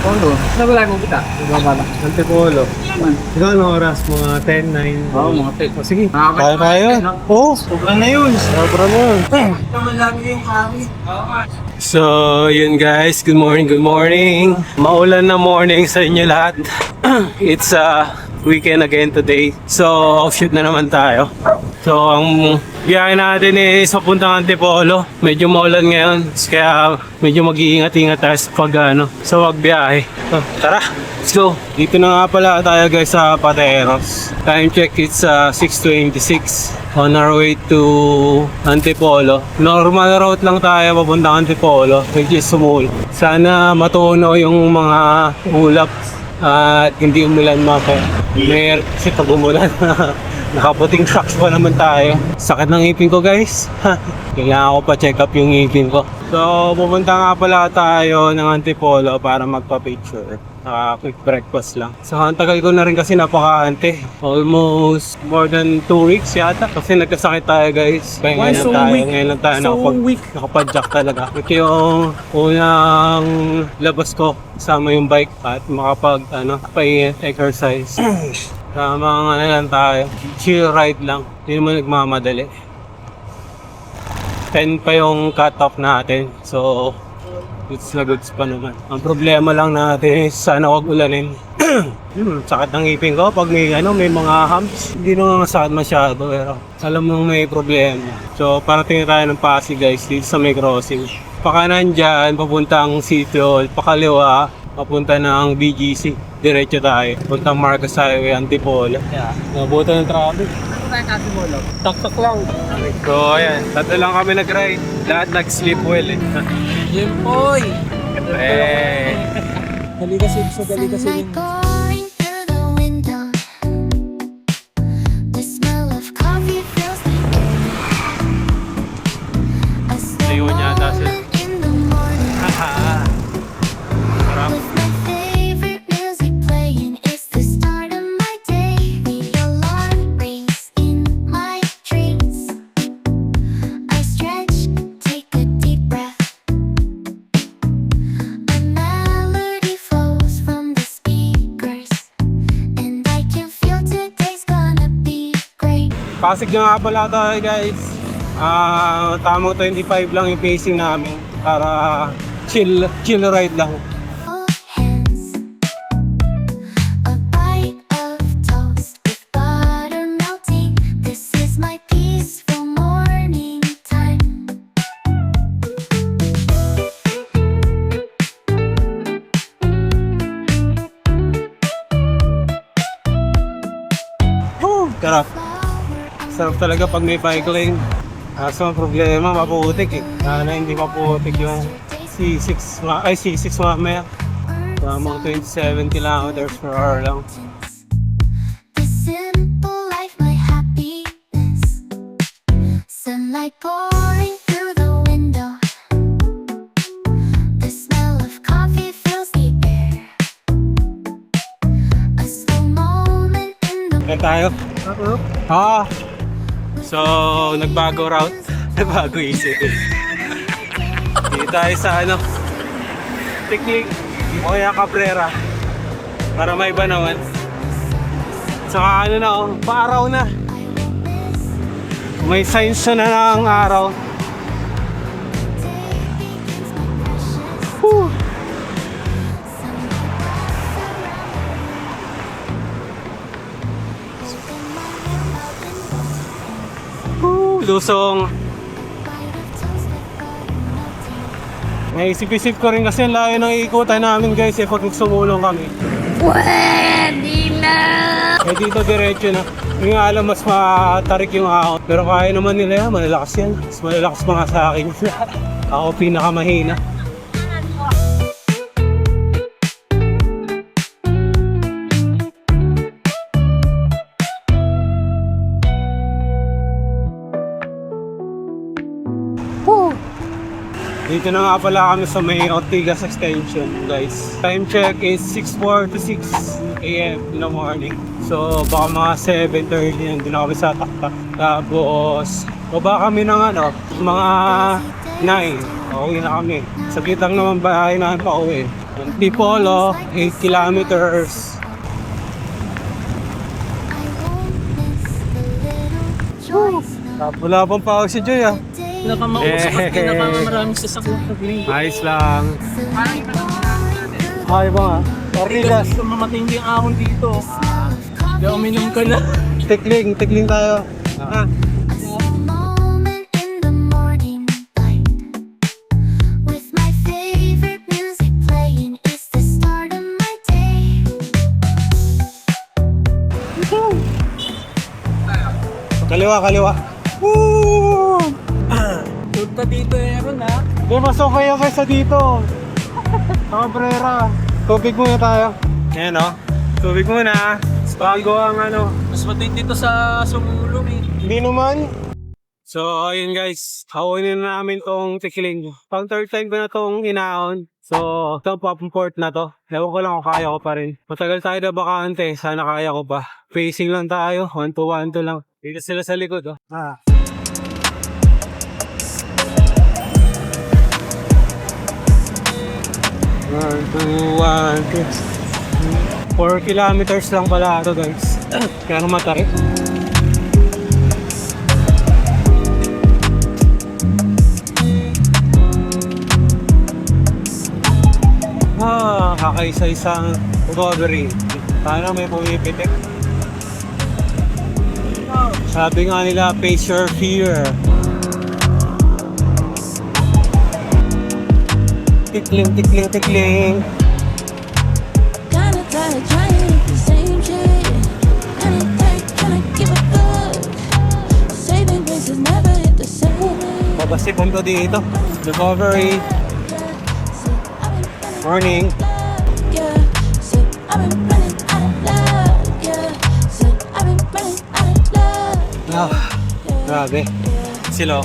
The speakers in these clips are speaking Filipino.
Polo. Ano ba lang kita? Babala. Antipolo. Ikaw anong oras? Mga 10, 9? Oo, mga tek. O sige, kaya tayo. Oo, sobrang na yun. Sobrang na yun. Naman lagi yung kami. So, yun guys, good morning, good morning. Maulan na morning sa inyo lahat. It's weekend again today. So, offshoot na naman tayo. So, ang biyahe natin is papuntang Antipolo. Medyo maulan ngayon, kaya medyo mag-iingat-ingat tayo sa pagbiyahe. So, tara, let's go. Dito na nga pala tayo guys sa Pateros. Time check, it's 6:26. On our way to Antipolo. Normal route lang tayo papuntang Antipolo, which is Sumul. Sana matunaw yung mga ulap at hindi umulan May kasi pag umulan nakaputing socks pa naman tayo. Sakit ng ngipin ko guys. Kailangan ko pa check up yung ngipin ko. So pupunta nga pala tayo ng Antipolo para magpa-picture. Quick breakfast lang. So ang tagal ko na rin kasi napaka-ante. Almost more than 2 weeks yata. Kasi nagkasakit tayo guys. Kaya ngayon lang tayo nakapag-jack talaga. Ito yung unang labas ko kasama yung bike at makapag-exercise. Tama lang tayo. Chill ride lang. Hindi naman nagmamadali. 10 pa yung cut-off natin. So, goods na goods pa naman. Ang problema lang natin is sana huwag ulanin. Sakit ng ngipin ko pag may mga humps. Hindi naman masakit masyado pero alam mo may problema. So, parating tayo ng Pasig guys dito sa may crossing. Pakanan dyan, papuntang City Hall. Pakaliwa, papunta ng BGC. Diretso tayo. Puntang Marcos Highway, Antipolo. Nabuto ng traffic. Ano tayo kasi mo lang? Tak-tak lang. So ayan, tatlo lang kami nag-ride. Lahat nag-sleep well eh. Jimpoy! Dali kasi Sunlight pouring through the window. The smell of coffee fills the air. A slow Ayun yata sila. moment in the morning. Sarap. With my favorite music playing, it's the start of my day. The alarm rings in my dreams. I stretch, take a deep breath. A melody flows from the speakers, and I can feel today's gonna be great. Pasig na nga pala tayo guys. Tamang 25 lang yung pacing namin para chill ride lang. All hands, a bite of toast with butter melting. This is my peaceful morning time. Sarap. Sarap talaga pag may bike lane. Kaso ang problema, maputik eh. Sana hindi maputik yung C6 mamaya. Tamang 27 kilometers per hour lang. The simple life, my happiness. Sunlight pouring through the window. The smell of coffee fills the air. A slow moment in the Kaya tayo? So, nagbago route. Nagbago isip eh. Dito tayo sa Technique o kaya Cabrera. Para may iba naman. Saka paaraw na. May signs na ng araw. Whew. Lusong. Naisip-isip ko rin kasi ang layo ng iikutan namin guys pag sumulong kami. Pwede na! Dito diretso na. Yung nga alam mas matarik yung ahon. Pero kaya naman nila yan, malalakas yan. Mas malalakas mga sa akin. Ako pinakamahina. Dito na nga pala kami sa may Ortigas Extension guys. Time check is 6:46 AM in the morning. So baka mga 7:30 nandun na kami sa taktak. Tapos baba kami ng mga 9. Pauwi na kami. Sa kitang naman bahay namin pauwi. Antipolo, 8 kilometers. I won't miss the little joys now. Wala pang pawag si Joy ah. Pinakamausap at pinakamaraming sasakyan sa Green. Ayos lang. The Ay ba nga? Ortigas. Kung mamatindi ang ahon dito, di uminom ka na. Tikling tayo. Ah. A small moment in the morning light, with my favorite music playing, it's the start of my day. Kaliwa. Woo! Punta dito Aaron ha. Bumasok kayo kaysa dito. Cabrera. Tubig muna tayo. Ayan o. Tubig muna. Bago ang ano. Mas matindi dito sa sumulong eh. Hindi naman. So, ayun guys. Hawinin na namin tong tikling. Pang third time ko na tong inaon. So, ito port na to. Ewan ko lang kung kaya ko pa rin. Matagal tayo na bakante. Sana kaya ko pa. Pacing lang tayo. 1 to 1 to lang. Dito sila sa likod oh. Ah. 4 kilometers lang pala ito guys. Kaya naman matari. Kakaisa-isang recovery. Sana may pumipitik. Sabi nga nila, face your fear. Tikling. Kinda tired trying the same shit. Kinda give a fuck. Saving grace is never hit the same. Babasipon ko dito. Recovery. Morning. Yeah, so I've been running out of love. Yeah, so I've been running out of love. Grabe. Silo.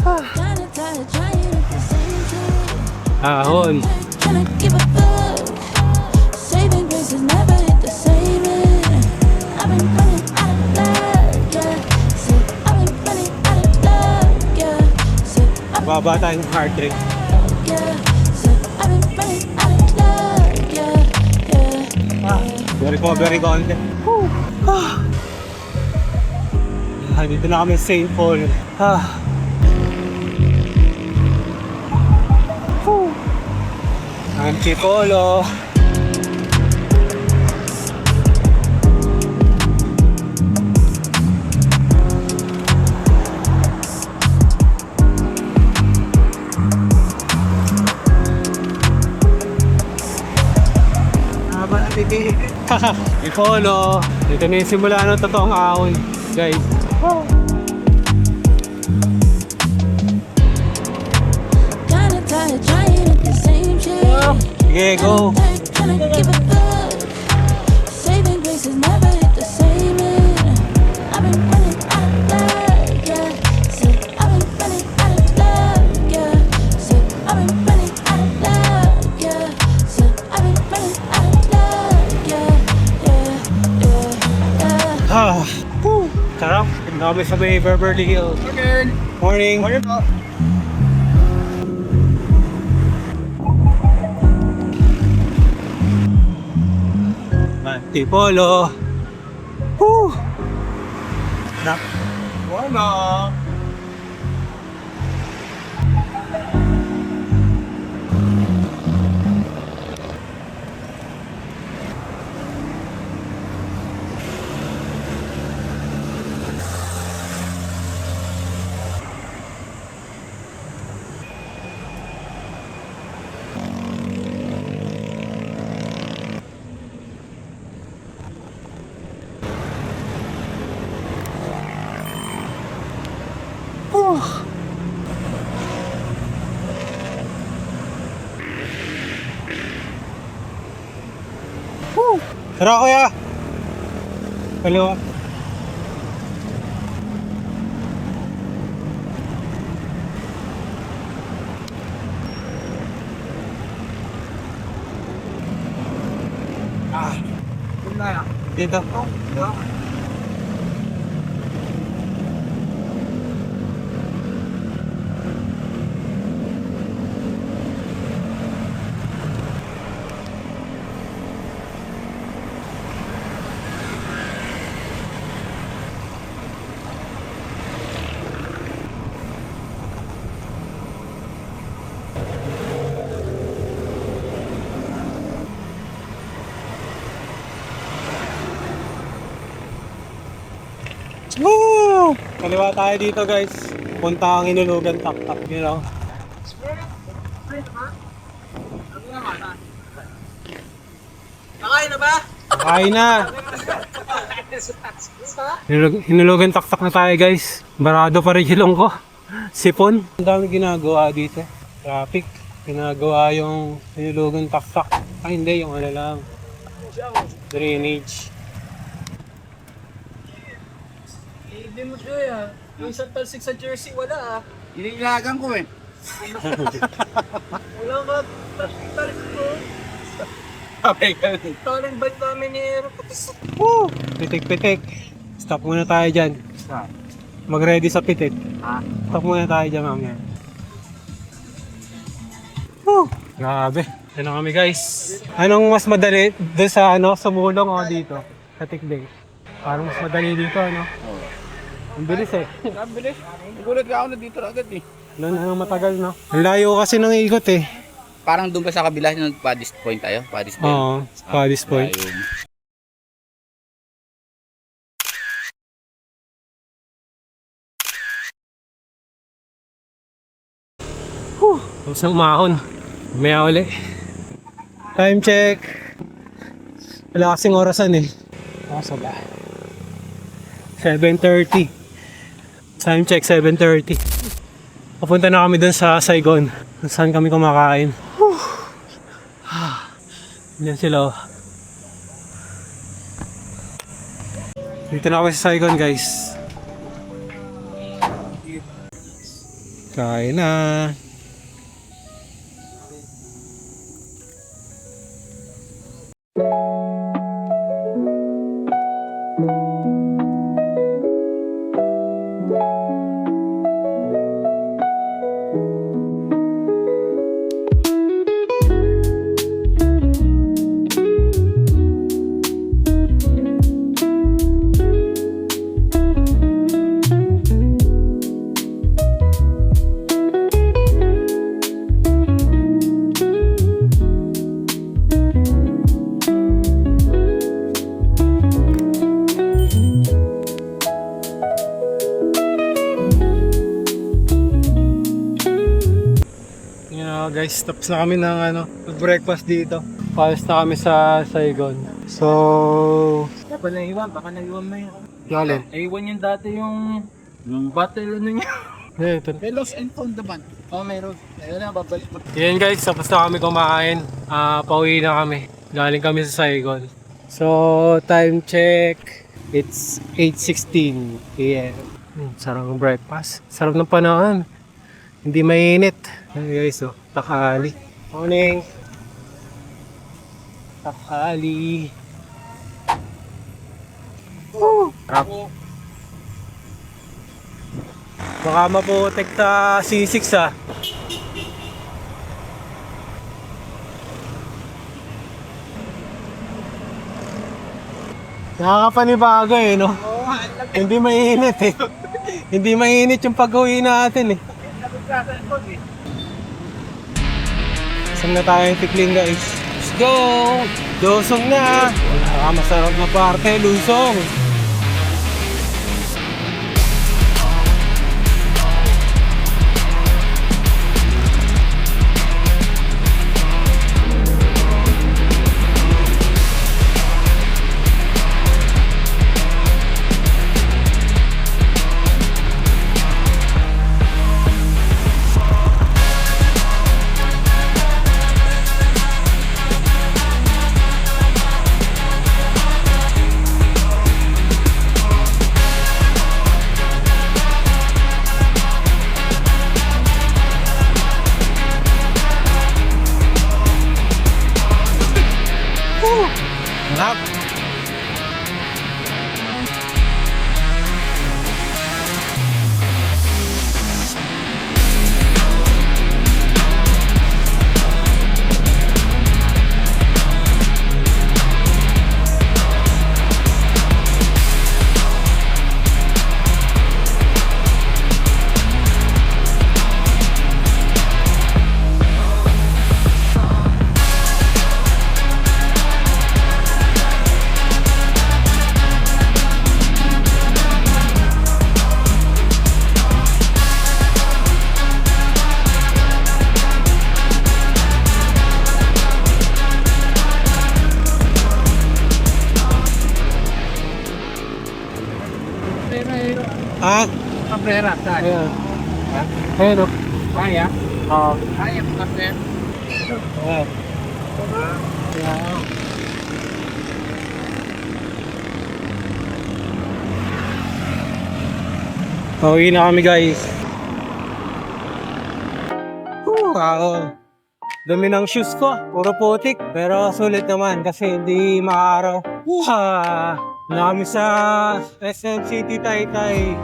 Kinda tired trying the same shit. Ahon. Kinda give a fuck. Saving grace is never hit the same. I've been running out of love. Yeah, so I've been running out of love. Yeah, so I've been Baba tayong heart rate. yeah, so I've been running out of love. Yeah. Recovery konti. Dito na kami sa St. Paul. Antipolo. Antipolo. Dito na yung simula ng totoong ahon, guys. Kinda tired trying the same shit. Sige, go. Kinda give a fuck. Saving grace has never hit the same. I've been running out of love. Yeah, so I've been running out of love. Yeah, so I've been running out of love. Yeah, so I've been running out of love. Yeah. Sarap. Tignan kami sa may Beverly Hills. Morning. Morning po. Antipolo. Woo! Nak. Wala. Tara kuya. Kaliwa. Dito. Woo! Kaliwa tayo dito guys. Punta ang Hinulugan Tak-Tak, you know. Nakain na ba? Kain na! Hinulugan Tak-Tak na tayo guys. Barado pa rin ilong ko. Sipon. Ang dami ginagawa dito. Traffic. Ginagawa yung Hinulugan Tak-Tak. Ay hindi, yung ano lang. Drainage. Hindi mo siya. Yung isang talsik sa jersey, wala ah. Inilagan ko eh. Wala ka. Talsik ko. Okay, Talent bite namin ni Ero. Woo! Pitik-pitik. Stop muna tayo dyan. Mag-ready sa pitik. Stop muna tayo dyan mamaya. Woo! Grabe. Yan na kami guys. Anong mas madali doon sa ano, sa mulong o dito? Sa Tikbay. Parang mas madali dito ano? Ang bilis eh. ang bilis. Nagulat ka ako na dito agad eh. Doon na matagal no? Ang layo kasi ng ikot eh. Parang doon ba sa kabila ng Paddy's Point tayo? Paddy's Point? Oo, Paddy's Point. Ayun. Tapos na umahon. Maya uli. Time check. Wala kasing orasan eh. Asa ba? 7:30. Time check 7:30. Papunta na kami dun sa Saigon. Kung saan kami kumakain. Yan sila oh. Dito na kami sa Saigon guys. Kain na. Guys, tapos na kami ng breakfast dito. Palis na kami sa Saigon. So, Baka naiwan, baka naiwan na yun. yalin. Naiwan yung dati yung battle ano niya. Ito. May lost and found naman. Oh, meron. Ayun na, babalik mo. Yan guys, tapos na kami kumain. Pauwi na kami. Galing kami sa Saigon. So, time check. It's 8:16 p.m. Sarap ng breakfast. Sarap ng panahon. Hindi mainit. Hey guys, oh. Takali. Morning. Takali. Sarap. Baka maputek ta C6 ah. Nakakapanibago eh, no? Hindi mainit eh. Hindi mainit yung pag-uwi natin eh. Isang na tayo yung tikling guys. Let's go! Lusong na! Masarap na parte, lusong! Ha? Cabrera, saan? Ayan. Ayan o. Kaya? Oo. Kaya, Cabrera. Ayan. Ayan. Pauwi na kami guys. Wow. Dumi ng shoes ko. Puro putik. Pero sulit naman kasi hindi maaraw. Na kami sa SM City Taytay.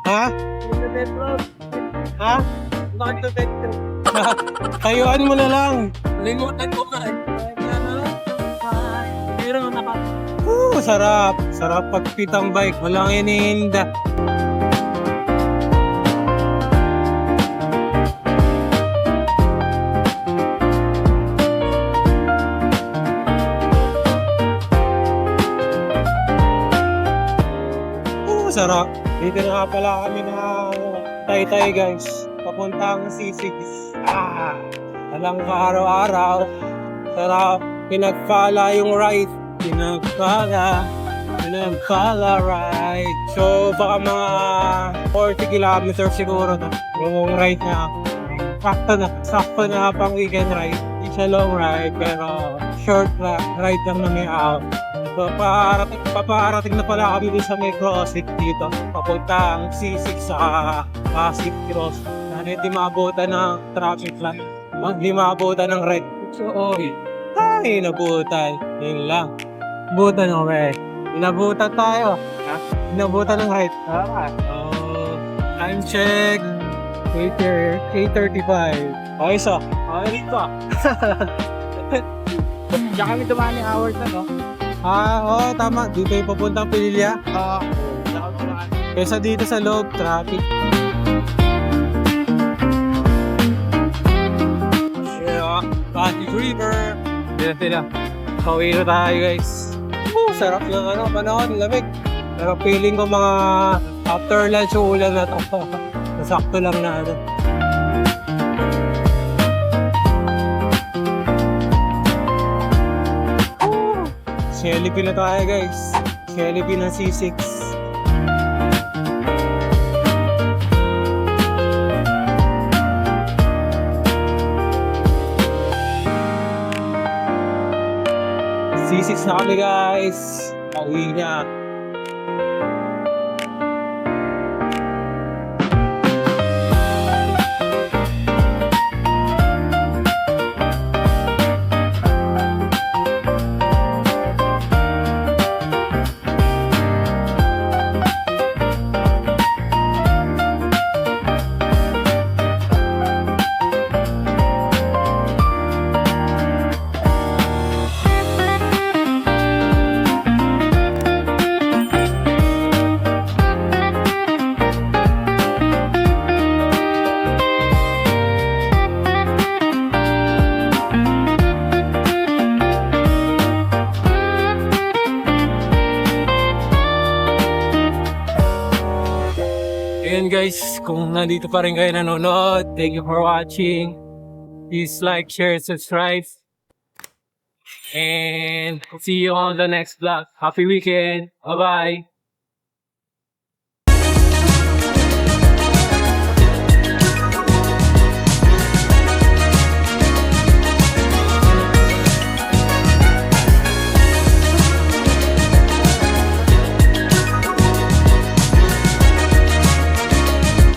Ha? Ha? Bakit ito dito? Tayuan mo na lang. Limutan ko ka. Pero naka... Sarap. Sarap pagpitang bike. Walang iniinda. Sarap. Dito na nga pala kami na Taytay guys. Papuntang C6. Alam ka araw-araw. Sarap. Pinagpala yung ride. Pinagpala ride. So baka mga 40 kilometers siguro to. Yung ride na. Sakto na pang weekend ride. Hindi siya long ride pero short ride lang na may out. So paparating na pala kami dun sa may crossing dito. Papuntang C6 sa Pasig Cross. Hindi maabutan ng traffic light. Hindi maabutan ng red. So ay, nabutan. Yun lang. Butan okay. Inabutan tayo. Ha? Inabutan ng height. Time check. 8:35. Okay, so. Okay, dito. Diyan kami dumaan ni Howard na, no? Oo, tama. Dito yung papuntang Pililya. Diyan kami dumaan. Kesa dito sa loob, traffic. Yeah, Pasig River. Tira. Pauwi na tayo guys. Sarap yung panahon, lamig. Pero feeling ko mga after lunch yung ulan na to. Nasakto lang na ano. Celebi na tayo guys. Celebi ng C6. C6 na kami guys. Pauwi na. Ayan guys, kung nandito pa rin kayo nanonood, thank you for watching. Please like, share, subscribe. And see you on the next vlog. Happy weekend. Bye-bye.